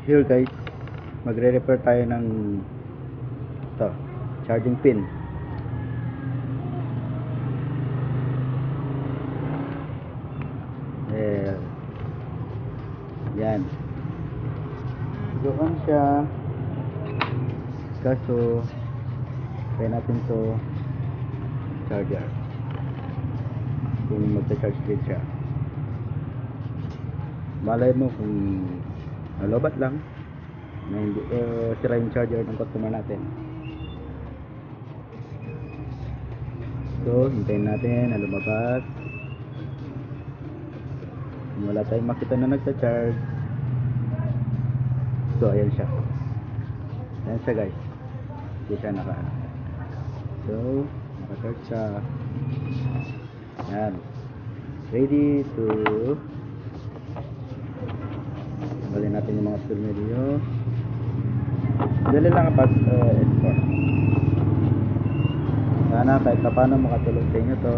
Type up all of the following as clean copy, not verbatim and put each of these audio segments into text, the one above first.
Here guys, magre-repair tayo ng ito, charging pin. There. Yan. Doon siya. Kaso kaya natin to charger kung magta-charge din siya. Malay mo kung nalobat lang na hindi sira yung charger ng customer natin. So hintayin natin na lumabas. Kung wala tayong makita na nagta-charge, so ayan siya. Ayan siya guys, hindi siya so naka-charge siya. Ayan, ready to tanggalin natin yung mga spare media. Dali lang ang pag-export. Sana kahit pa paano makatulong sa inyo to.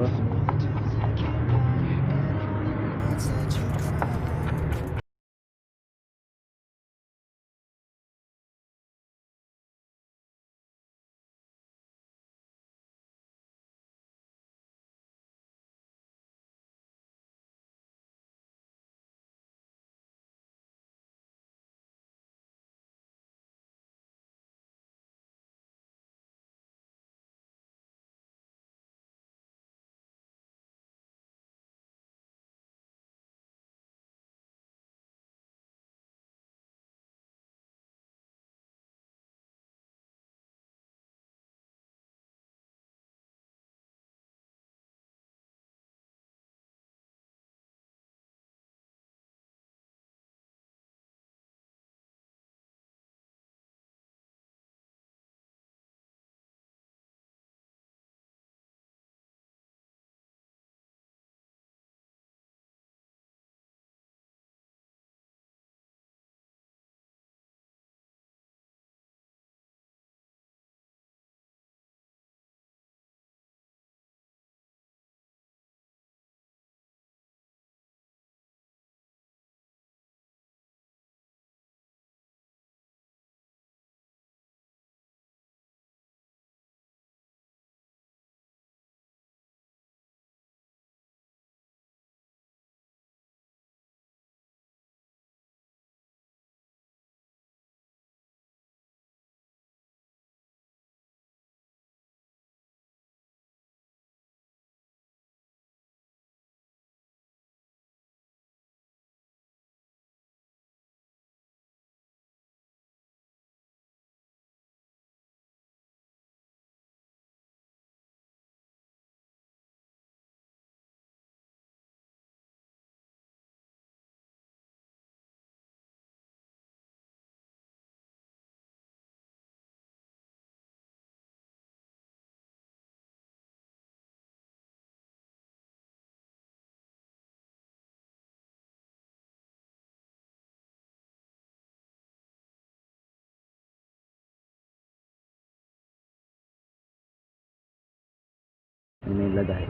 Yun na yung lagay.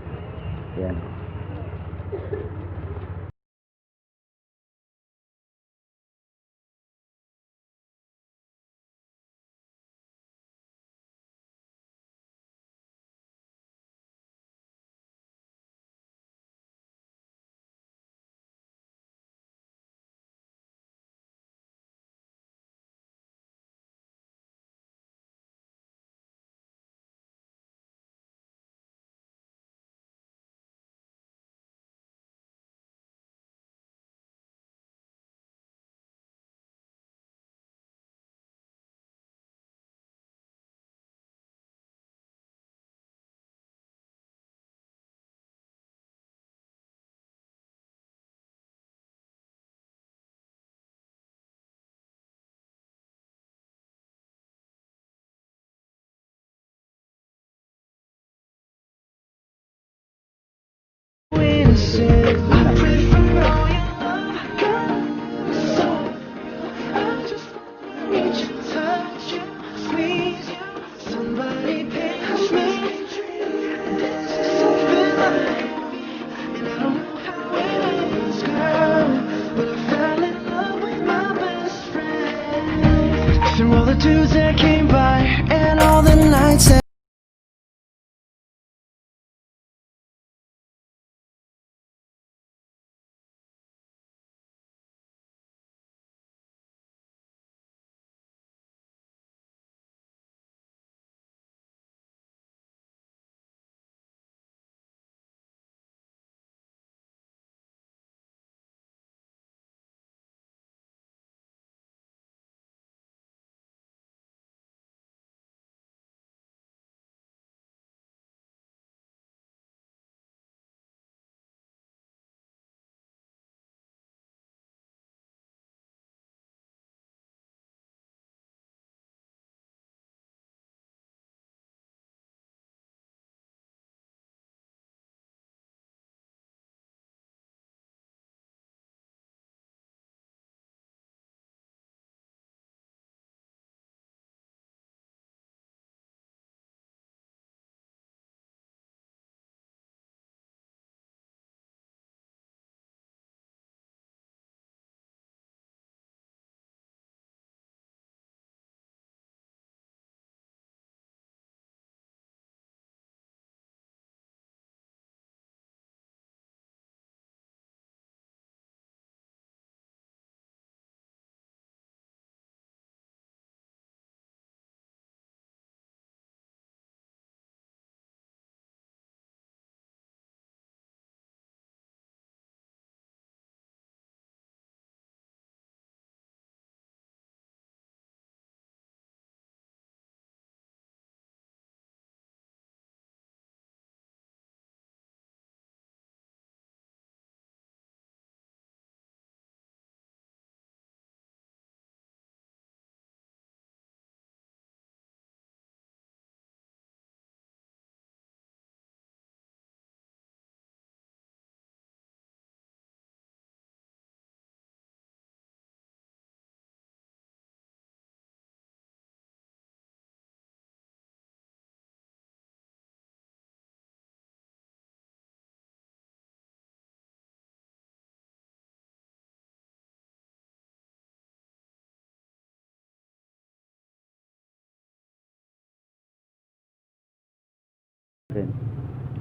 Ayan.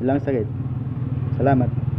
Ilang sakit. Salamat.